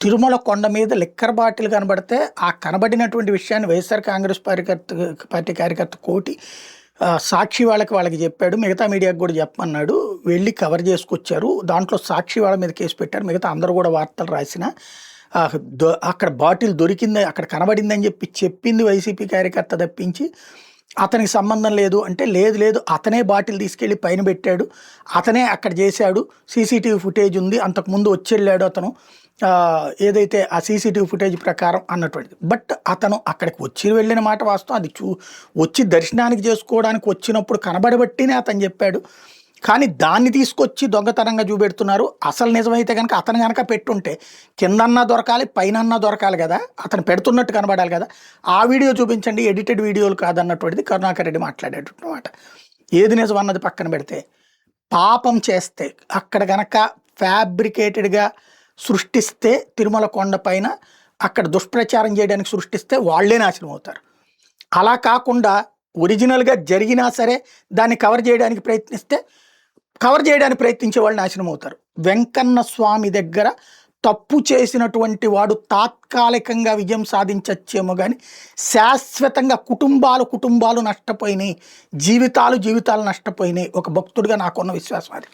తిరుమల కొండ మీద liquor bottle కనబడితే ఆ కనబడినటువంటి విషయాన్ని వైఎస్ఆర్ కాంగ్రెస్ పార్టీ కార్యకర్త కోటి సాక్షి వాళ్ళకి చెప్పాడు. మిగతా మీడియాకి కూడా చెప్పమన్నాడు. వెళ్ళి కవర్ చేసుకొచ్చారు. దాంట్లో సాక్షి వాళ్ళ మీద కేసు పెట్టారు. మిగతా అందరూ కూడా వార్తలు రాసిన అక్కడ బాటిల్ దొరికింది, అక్కడ కనబడిందని చెప్పింది వైసీపీ కార్యకర్త తప్పించి అతనికి సంబంధం లేదు అంటే, లేదు అతనే బాటిల్ తీసుకెళ్ళి పైన పెట్టాడు, అతనే అక్కడ చేశాడు, సీసీటీవీ ఫుటేజ్ ఉంది, అంతకుముందు వచ్చి అతను ఏదైతే ఆ సీసీటీవీ ఫుటేజ్ ప్రకారం అన్నటువంటిది. బట్ అతను అక్కడికి వచ్చి వెళ్ళిన మాట వాస్తవం. అది వచ్చి దర్శనానికి చేసుకోవడానికి వచ్చినప్పుడు కనబడబట్టినే అతను చెప్పాడు. కానీ దాన్ని తీసుకొచ్చి దొంగతనంగా చూపెడుతున్నారు. అసలు నిజమైతే కనుక అతను కనుక పెట్టుంటే కిందన్నా దొరకాలి, పైనన్నా దొరకాలి కదా, అతను పెడుతున్నట్టు కనబడాలి కదా. ఆ వీడియో చూపించండి, ఎడిటెడ్ వీడియోలు కాదన్నటువంటిది కరుణాకర్ రెడ్డి మాట్లాడేటమాట. ఏది నిజం అన్నది పక్కన పెడితే, పాపం చేస్తే అక్కడ కనుక ఫ్యాబ్రికేటెడ్గా సృష్టిస్తే తిరుమల కొండ పైన అక్కడ దుష్ప్రచారం చేయడానికి సృష్టిస్తే వాళ్ళే నాశనం అవుతారు. అలా కాకుండా ఒరిజినల్గా జరిగినా సరే దాన్ని కవర్ చేయడానికి ప్రయత్నించే వాళ్ళు నాశనం అవుతారు. వెంకన్న స్వామి దగ్గర తప్పు చేసినటువంటి వాడు తాత్కాలికంగా విజయం సాధించచ్చేమో కానీ శాశ్వతంగా కుటుంబాలు నష్టపోయినాయి, జీవితాలు నష్టపోయినాయి. ఒక భక్తుడిగా నాకున్న విశ్వాసం అది.